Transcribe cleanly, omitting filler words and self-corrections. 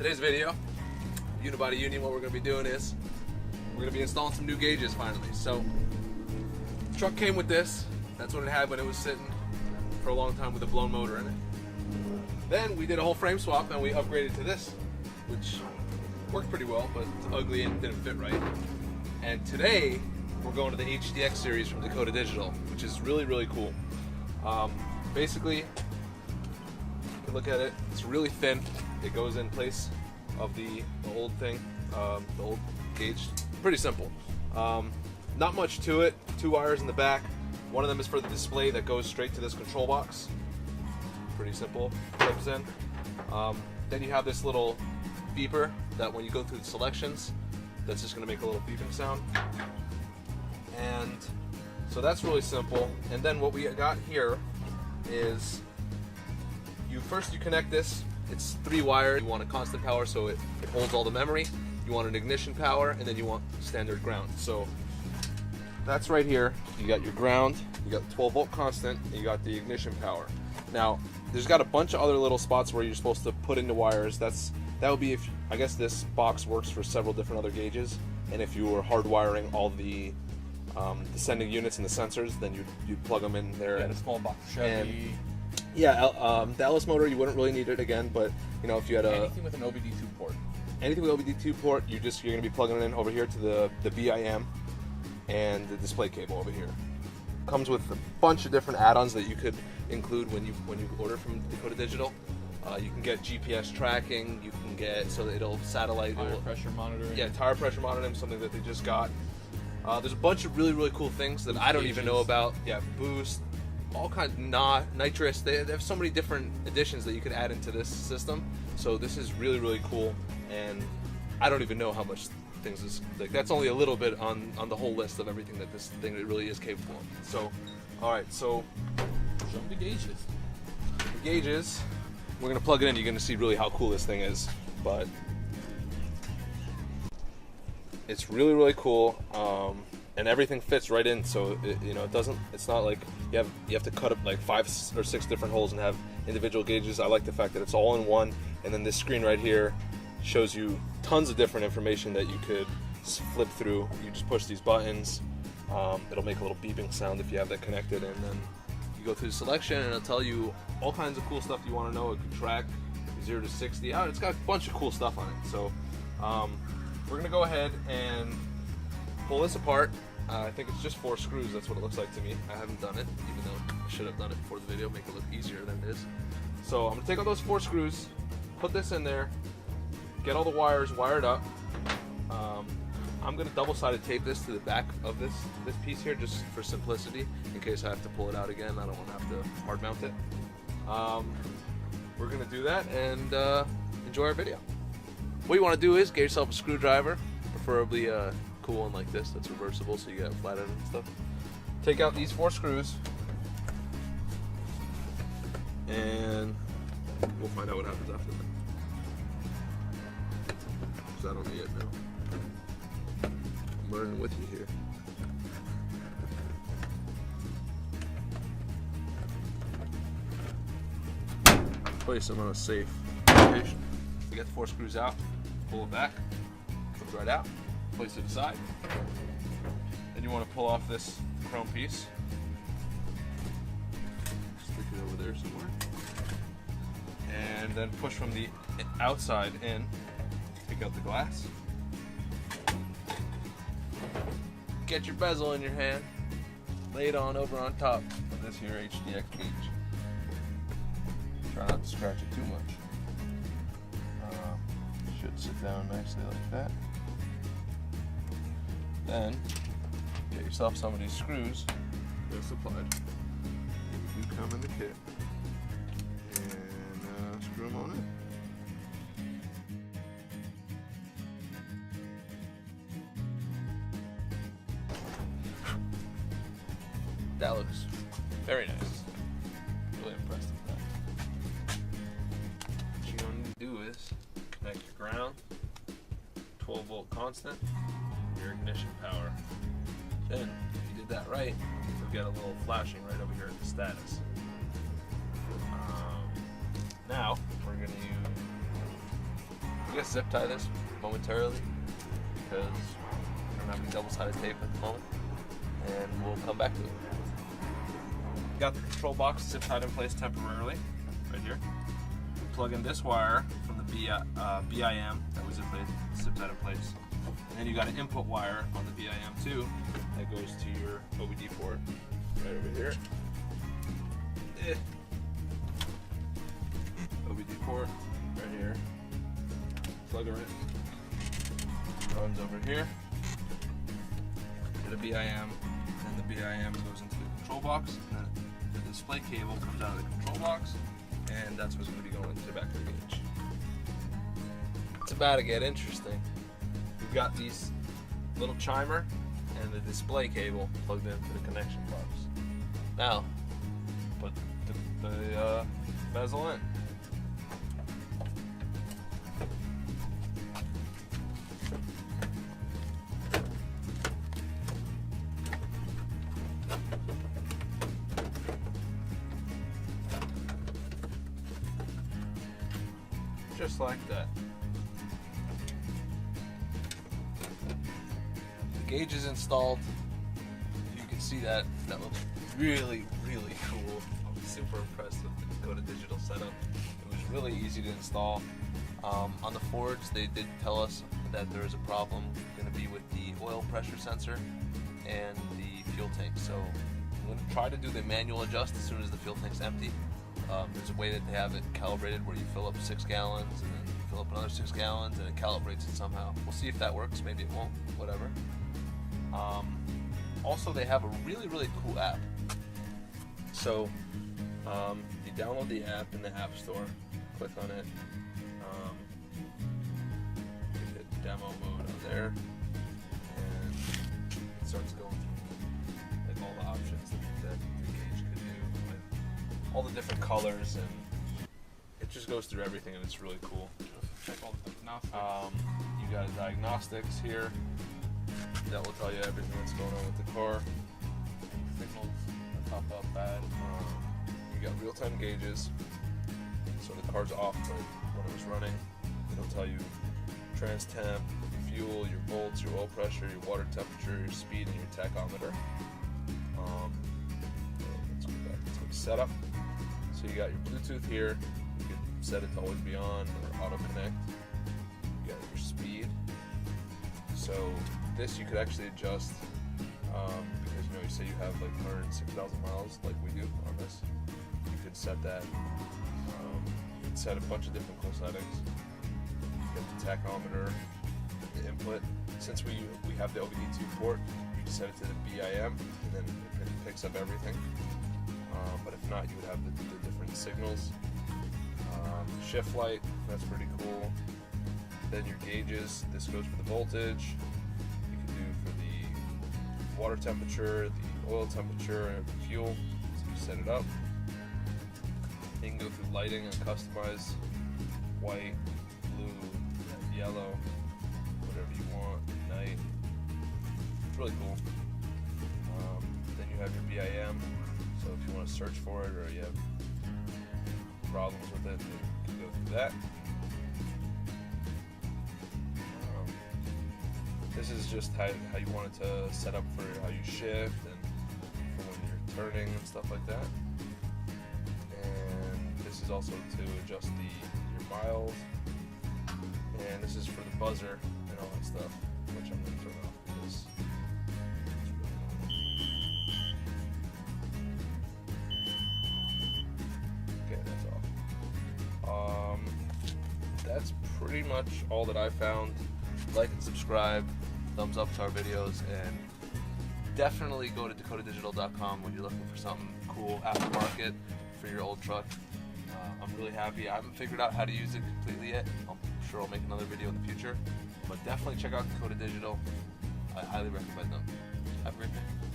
Today's video, Unibody Union, what we're going to be doing is we're going to be installing some new gauges finally. So the truck came with this. That's what it had when it was sitting for a long time with a blown motor in it. Then we did a whole frame swap and we upgraded to this, which worked pretty well, but it's ugly and didn't fit right. And today we're going to the HDX series from Dakota Digital, which is really, really cool. Basically, you can look at it, it's really thin. It goes in place of the old thing, the old gauge. Pretty simple. Not much to it. 2 wires in the back. One of them is for the display that goes straight to this control box. Pretty simple. Clips in. Then you have this little beeper that when you go through the selections, that's just going to make a little beeping sound. And so that's really simple. And then what we got here is you connect this. It's 3 wires. You want a constant power so it holds all the memory. You want an ignition power, and then you want standard ground. So that's right here. You got your ground, you got the 12 volt constant, and you got the ignition power. Now, there's got a bunch of other little spots where you're supposed to put in the wires. That would be if, I guess this box works for several different other gauges, and if you were hardwiring all the sending units and the sensors, then you'd plug them in there. Yeah, the small box Chevy. Yeah, the LS motor, you wouldn't really need it again, but you know, if you had anything with an OBD2 port. Anything with OBD2 port, you're going to be plugging it in over here to the BIM and the display cable over here. Comes with a bunch of different add-ons that you could include when you order from Dakota Digital. You can get GPS tracking. You can get so that it'll satellite. Tire pressure monitoring. Yeah, tire pressure monitoring, something that they just got. There's a bunch of really, really cool things that I don't even know about. Yeah, boost. All kinds of nitrous. They have so many different additions that you could add into this system. So this is really, really cool, and I don't even know how much things is like. That's only a little bit on the whole list of everything that this thing really is capable of. So, all right, so show them the gauges. The gauges, we're gonna plug it in. You're gonna see really how cool this thing is, but it's really, really cool. And everything fits right in, so it's not like you have to cut up like 5 or 6 different holes and have individual gauges. I like the fact that it's all in one, and then this screen right here shows you tons of different information that you could flip through. You just push these buttons, it'll make a little beeping sound if you have that connected, and then you go through the selection and it'll tell you all kinds of cool stuff you want to know. It can track 0 to 60 out. It's got a bunch of cool stuff on it. So we're gonna go ahead and pull this apart. I think it's just 4 screws. That's what it looks like to me. I haven't done it, even though I should have done it before the video, make it look easier than it is. So I'm gonna take out those 4 screws, put this in there, get all the wires wired up. I'm gonna double-sided tape this to the back of this piece here, just for simplicity, in case I have to pull it out again. I don't want to have to hard mount it. We're gonna do that and enjoy our video. What you want to do is get yourself a screwdriver, preferably a cool one like this that's reversible, so you get a flat end and stuff. Take out these 4 screws, and we'll find out what happens after that. Because I don't know yet now. I'm learning with you here. Place them on a safe location. You get the 4 screws out, pull it back, comes right out. Place it aside. Then you want to pull off this chrome piece. Stick it over there somewhere. And then push from the outside in. Pick out the glass. Get your bezel in your hand. Lay it on over on top of this here HDX gauge. Try not to scratch it too much. Should sit down nicely like that. Then get yourself some of these screws. They're supplied. They do come in the kit. And screw them on in. That looks very nice. Really impressed with that. What you're going to do is connect your ground, 12 volt constant, your ignition power. Then, if you did that right, you'll get a little flashing right over here at the status. Now, we're going to I'm gonna zip tie this momentarily because I don't have any double-sided tape at the moment, and we'll come back to it. Got the control box zip tied in place temporarily, right here. Plug in this wire from the BIM that was zip tied in place, and then you got an input wire on the BIM too that goes to your OBD port right over here. OBD port right here. Plug her in. Runs over here to the BIM, and then the BIM goes into the control box, and then the display cable comes out of the control box, and that's what's going to be going to the back of the gauge. It's about to get interesting. We've got these little chimer and the display cable plugged into the connection box. Now, put the bezel in. Just like that. The gauge is installed. You can see that. That looks really, really cool. I'm super impressed with the Dakota Digital setup. It was really easy to install. On the Forge, they did tell us that there is a problem going to be with the oil pressure sensor and the fuel tank. So I'm going to try to do the manual adjust as soon as the fuel tank's empty. There's a way that they have it calibrated where you fill up 6 gallons and then you fill up another 6 gallons and it calibrates it somehow. We'll see if that works. Maybe it won't. Whatever. Also, they have a really, really cool app. So you download the app in the App Store. Click on it. You hit demo mode on there, and it starts going through like all the options that the gauge could do. All the different colors, and it just goes through everything, and it's really cool. Check all the diagnostics. You got diagnostics here that will tell you everything that's going on with the car. Signals that pop up bad. You got real-time gauges, so the car's off, but when it was running, it'll tell you trans temp, fuel, your volts, your oil pressure, your water temperature, your speed, and your tachometer. Let's go back to setup. So you got your Bluetooth here. You can set it to always be on or auto connect. You got your speed. So this you could actually adjust because you say you have like 106,000 miles like we do on this. You could set that. You can set a bunch of different cool settings. You have the tachometer, the input. Since we have the OBD2 port, you just set it to the BIM, and then it picks up everything. But if not, you would have the different signals. Shift light, that's pretty cool. Then your gauges, this goes for the voltage. You can do for the water temperature, the oil temperature, and the fuel. So you set it up. You can go through lighting and customize white, blue, yellow, whatever you want, night. It's really cool. Then you have your BIM. So if you want to search for it or you have problems with it, you can go through that. This is just how you want it to set up for how you shift and for when you're turning and stuff like that. And this is also to adjust your miles. And this is for the buzzer and all that stuff, which I'm going to turn off because that's pretty much all that I found. Like and subscribe, thumbs up to our videos, and definitely go to dakotadigital.com when you're looking for something cool aftermarket for your old truck. I'm really happy. I haven't figured out how to use it completely yet. I'm sure I'll make another video in the future, but definitely check out Dakota Digital. I highly recommend them. Have a great day.